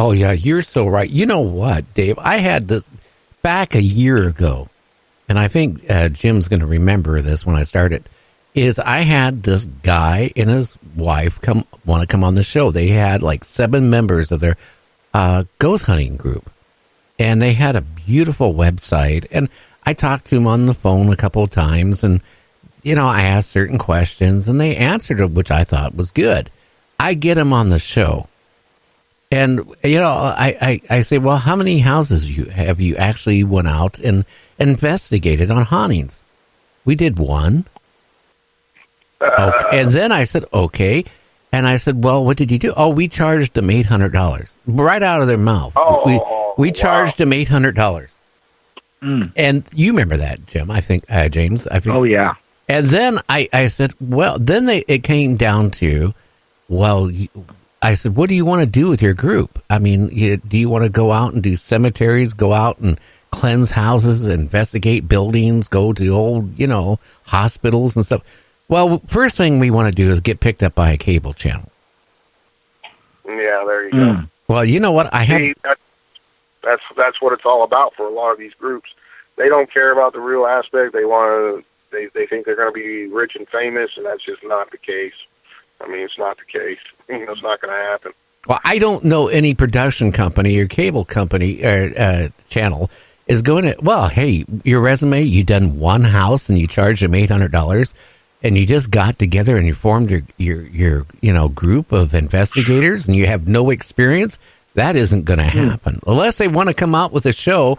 Oh, yeah, you're so right. You know what, Dave? I had this back a year ago, and I think Jim's going to remember this when I started, is I had this guy and his wife want to come on the show. They had like 7 members of their ghost hunting group, and they had a beautiful website, and I talked to him on the phone a couple of times, and, you know, I asked certain questions, and they answered them, which I thought was good. I get him on the show. And, you know, I say, well, how many houses have you actually went out and investigated on hauntings? We did 1. Okay. And then I said, okay. And I said, well, what did you do? Oh, we charged them $800 right out of their mouth. Oh, we charged them $800. And you remember that, Jim, I think, James. I think. Oh, yeah. And then I said, well, then it came down to, well, I said, what do you want to do with your group? I mean, do you want to go out and do cemeteries, go out and cleanse houses, investigate buildings, go to old, you know, hospitals and stuff? Well, first thing we want to do is get picked up by a cable channel. Yeah, there you go. Well, you know what? That's what it's all about for a lot of these groups. They don't care about the real aspect. They think they're going to be rich and famous, and that's just not the case. I mean, it's not the case. You know, it's not going to happen. Well, I don't know any production company or cable company or channel is going to, well, hey, your resume, you done 1 house and you charged them $800 and you just got together and you formed your you know, group of investigators and you have no experience. That isn't going to happen unless they want to come out with a show.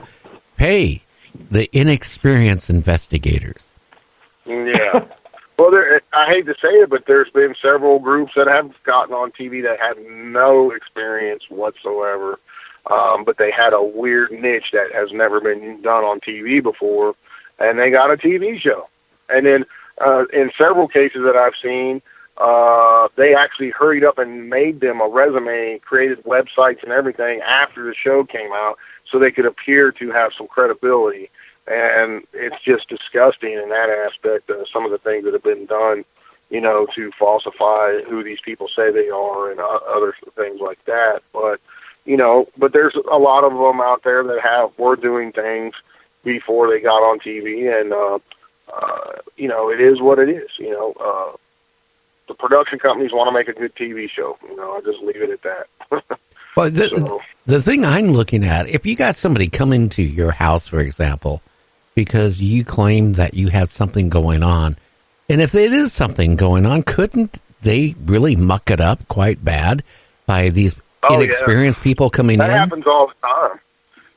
Pay the inexperienced investigators. Yeah. Well, I hate to say it, but there's been several groups that have gotten on TV that had no experience whatsoever, but they had a weird niche that has never been done on TV before, and they got a TV show. And then in several cases that I've seen, they actually hurried up and made them a resume, created websites and everything after the show came out so they could appear to have some credibility. And it's just disgusting in that aspect of some of the things that have been done, you know, to falsify who these people say they are and other things like that. But, you know, there's a lot of them out there that were doing things before they got on TV. And, you know, it is what it is. You know, the production companies want to make a good TV show. You know, I'll just leave it at that. Well, the thing I'm looking at, if you got somebody come into your house, for example, because you claim that you have something going on, and if it is something going on, couldn't they really muck it up quite bad by these inexperienced people coming in? That happens all the time.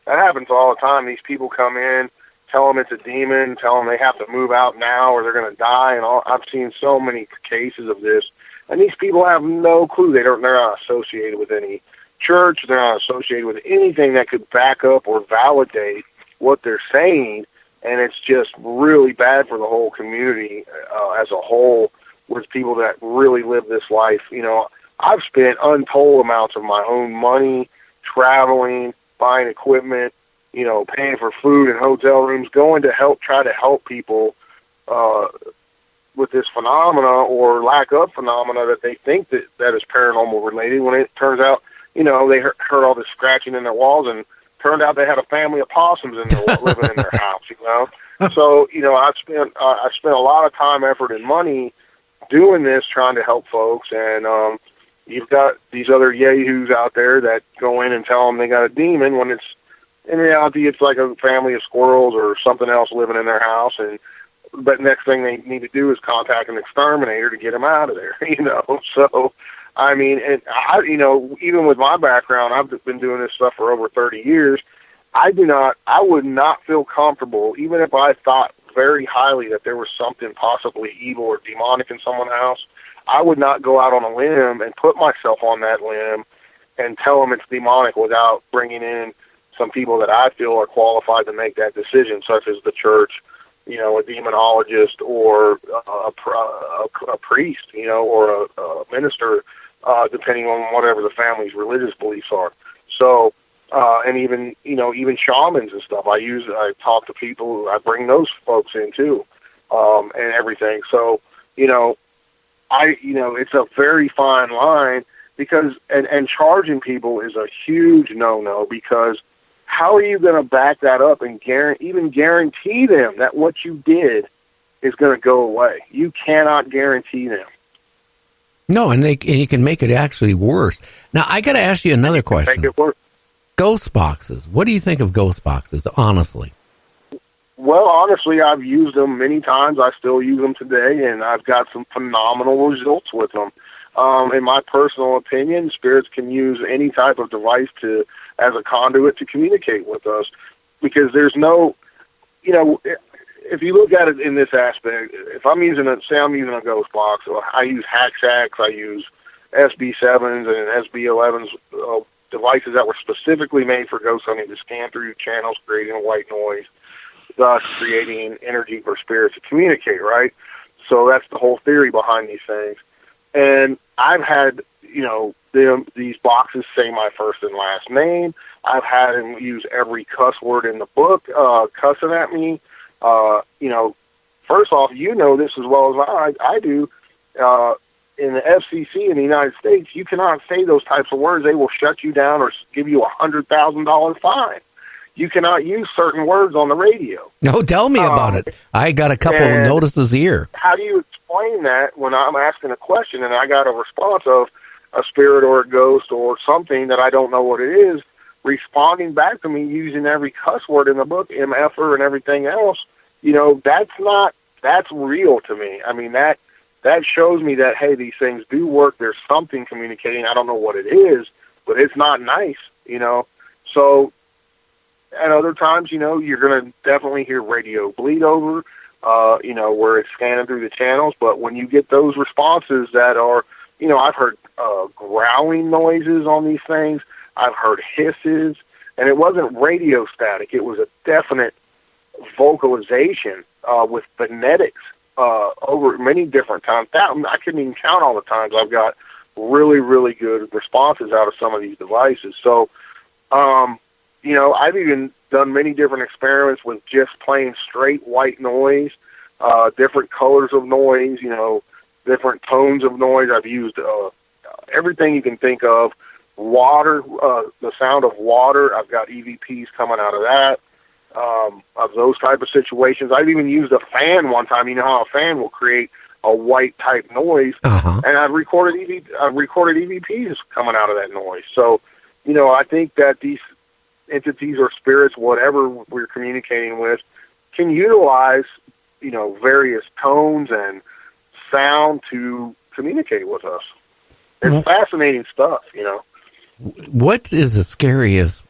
That happens all the time. These people come in, tell them it's a demon, tell them they have to move out now or they're going to die, and all. I've seen so many cases of this, and these people have no clue. They're not associated with any church. They're not associated with anything that could back up or validate what they're saying, and it's just really bad for the whole community as a whole with people that really live this life. You know, I've spent untold amounts of my own money traveling, buying equipment, you know, paying for food and hotel rooms, going to try to help people with this phenomena or lack of phenomena that they think that is paranormal related, when it turns out, you know, they heard all this scratching in their walls, and turned out they had a family of possums living in their house. You know, so you know, I spent a lot of time, effort, and money doing this, trying to help folks. And you've got these other yahoos out there that go in and tell them they got a demon, when it's in reality it's like a family of squirrels or something else living in their house. But next thing they need to do is contact an exterminator to get them out of there. You know, so. I mean, and you know, even with my background, I've been doing this stuff for over 30 years. I would not feel comfortable, even if I thought very highly that there was something possibly evil or demonic in someone's house. I would not go out on a limb and put myself on that limb and tell them it's demonic without bringing in some people that I feel are qualified to make that decision, such as the church, you know, a demonologist or a priest, you know, or a minister, depending on whatever the family's religious beliefs are. So, and even, you know, even shamans and stuff. I talk to people, I bring those folks in too, and everything. So, you know, it's a very fine line because and charging people is a huge no-no, because how are you going to back that up and even guarantee them that what you did is going to go away? You cannot guarantee them. No, and you can make it actually worse. Now, I got to ask you another question. Make it worse. Ghost boxes. What do you think of ghost boxes, honestly? Well, honestly, I've used them many times. I still use them today, and I've got some phenomenal results with them. In my personal opinion, spirits can use any type of device as a conduit to communicate with us, because there's no, if you look at it in this aspect, if I'm using a ghost box, I use Hack-Sacks, I use SB7s and SB11s, devices that were specifically made for ghost hunting to scan through channels, creating a white noise, thus creating energy for spirits to communicate, right? So that's the whole theory behind these things. And I've had, these boxes say my first and last name. I've had them use every cuss word in the book, cussing at me. First off, this as well as I do. In the FCC in the United States, you cannot say those types of words. They will shut you down or give you $100,000 fine. You cannot use certain words on the radio. No, tell me about it. I got a couple of notices here. How do you explain that when I'm asking a question and I got a response of a spirit or a ghost or something that I don't know what it is, responding back to me using every cuss word in the book, MFer and everything else? That's real to me. I mean, that shows me that, hey, these things do work. There's something communicating. I don't know what it is, but it's not nice, So at other times, you're going to definitely hear radio bleed over, where it's scanning through the channels. But when you get those responses that are, I've heard growling noises on these things. I've heard hisses, and it wasn't radio static. It was a definite vocalization with phonetics over many different times. I couldn't even count all the times I've got really, really good responses out of some of these devices. So, I've even done many different experiments with just plain straight white noise, different colors of noise, different tones of noise. I've used everything you can think of. Water, the sound of water. I've got EVPs coming out of that. Of those type of situations. I've even used a fan one time. You know how a fan will create a white type noise, and I've recorded EVPs coming out of that noise. So, I think that these entities or spirits, whatever we're communicating with, can utilize, various tones and sound to communicate with us. It's fascinating stuff, What is the scariest,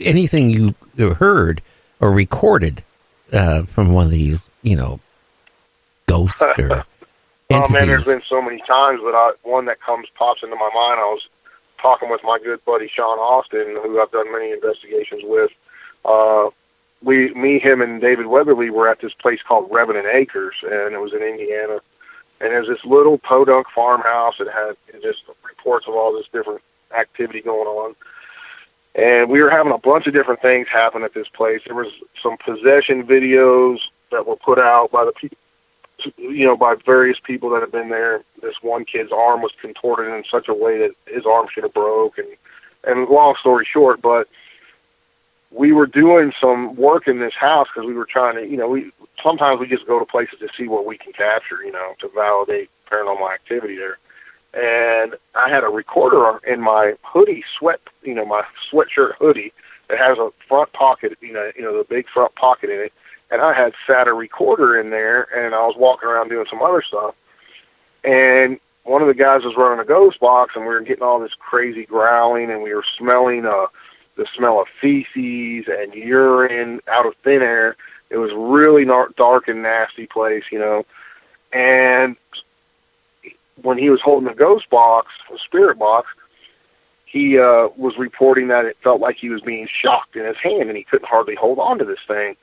anything you heard or recorded from one of these, ghosts or entities? Oh, man, there's been so many times, but one that pops into my mind. I was talking with my good buddy Sean Austin, who I've done many investigations with. Him, and David Weatherly were at this place called Revenant Acres, and it was in Indiana. And there's this little podunk farmhouse. It had just reports of all this different activity going on. And we were having a bunch of different things happen at this place. There was some possession videos that were put out by the people, by various people that have been there. This one kid's arm was contorted in such a way that his arm should have broke. And long story short, but we were doing some work in this house because we were trying to, sometimes we just go to places to see what we can capture, to validate paranormal activity there. And I had a recorder in my hoodie my sweatshirt hoodie that has a front pocket, the big front pocket in it. And I had sat a recorder in there, and I was walking around doing some other stuff. And one of the guys was running a ghost box, and we were getting all this crazy growling, and we were smelling the smell of feces and urine out of thin air. It was really dark and nasty place, And when he was holding the ghost box, the spirit box, he was reporting that it felt like he was being shocked in his hand, and he couldn't hardly hold on to this thing.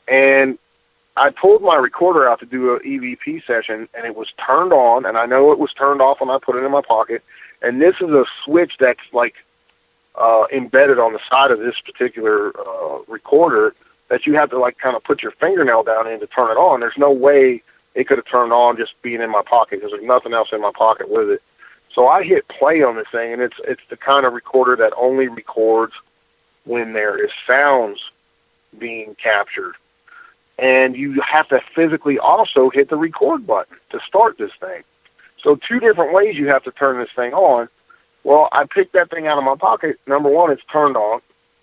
And I pulled my recorder out to do an EVP session, and it was turned on, and I know it was turned off when I put it in my pocket. And this is a switch that's like embedded on the side of this particular recorder that you have to like kind of put your fingernail down in to turn it on. There's no way it could have turned on just being in my pocket because there's nothing else in my pocket with it. So I hit play on this thing, and it's the kind of recorder that only records when there is sounds being captured. And you have to physically also hit the record button to start this thing. So 2 different ways you have to turn this thing on. Well, I picked that thing out of my pocket. Number 1, it's turned on.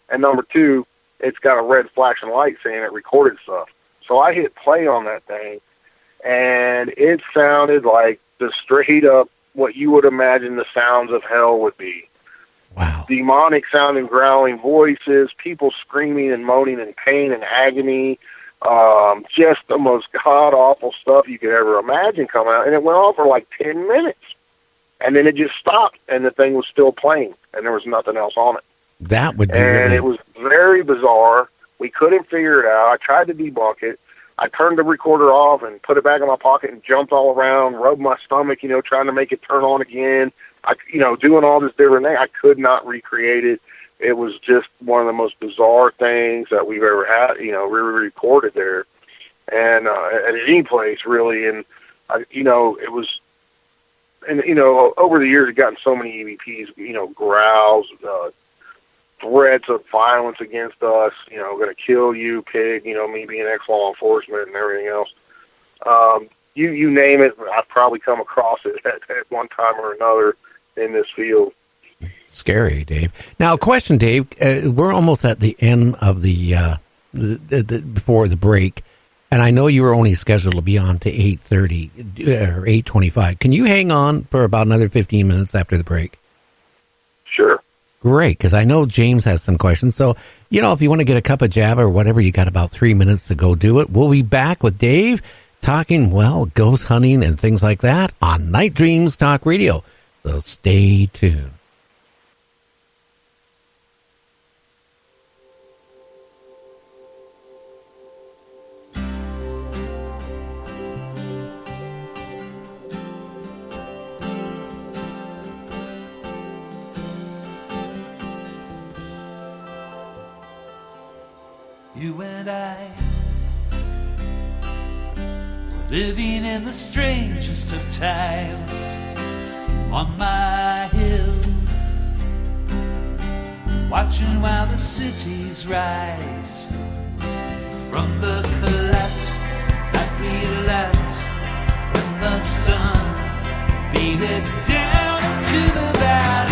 And number 2, it's got a red flashing light saying it recorded stuff. So I hit play on that thing, and it sounded like the straight up what you would imagine the sounds of hell would be. Wow. Demonic sounding growling voices, people screaming and moaning in pain and agony, just the most god-awful stuff you could ever imagine come out. And it went on for like 10 minutes. And then it just stopped, and the thing was still playing, and there was nothing else on it. That would be And it was very bizarre. We couldn't figure it out. I tried to debunk it. I turned the recorder off and put it back in my pocket and jumped all around, rubbed my stomach, trying to make it turn on again. Doing all this different thing. I could not recreate it. It was just one of the most bizarre things that we've ever had, recorded there. And at any place, really. And, it was, and, over the years, I've gotten so many EVPs, growls, threats of violence against us, going to kill you, pig, me being ex-law enforcement and everything else. You name it, I've probably come across it at one time or another in this field. Scary, Dave. Now, a question, Dave. We're almost at the end of the before the break, and I know you were only scheduled to be on to 8:30 or 8:25. Can you hang on for about another 15 minutes after the break? Sure. Great, because I know James has some questions. So, if you want to get a cup of java or whatever, you got about 3 minutes to go do it. We'll be back with Dave talking, ghost hunting and things like that on Night Dreams Talk Radio. So stay tuned. You and I were living in the strangest of times on my hill, watching while the cities rise from the cleft that we left when the sun beat it down into the valley.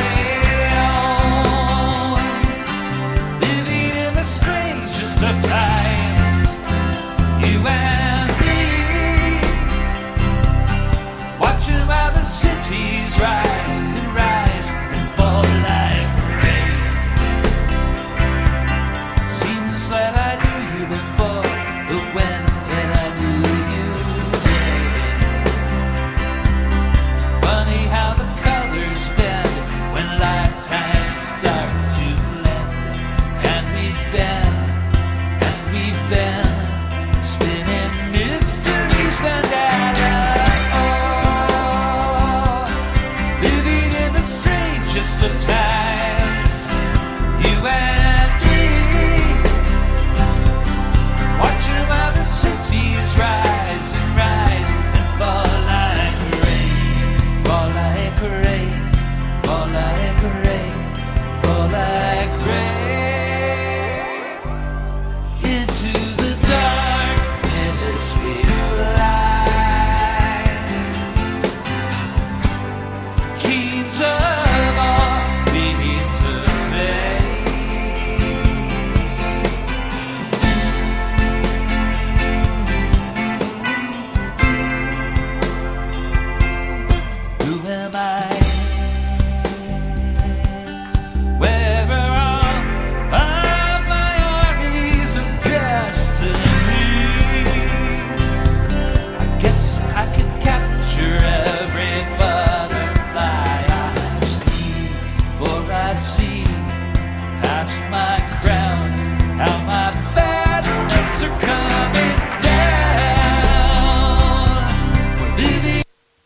Of times, you and me, watching while the cities rise and fall like rain. Seems like I knew you before, but when did I knew you then? Funny how the colors bend when lifetimes start to blend, and we've been spinning mysteries bandana, living in the strangest of times, you and me, watching while the cities rise and fall like rain, fall like rain, fall like rain, fall like rain.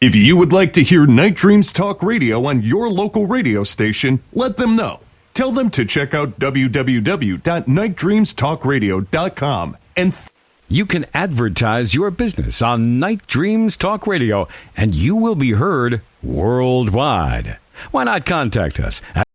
If you would like to hear Night Dreams Talk Radio on your local radio station, let them know. Tell them to check out www.nightdreamstalkradio.com and you can advertise your business on Night Dreams Talk Radio, and you will be heard worldwide. Why not contact us at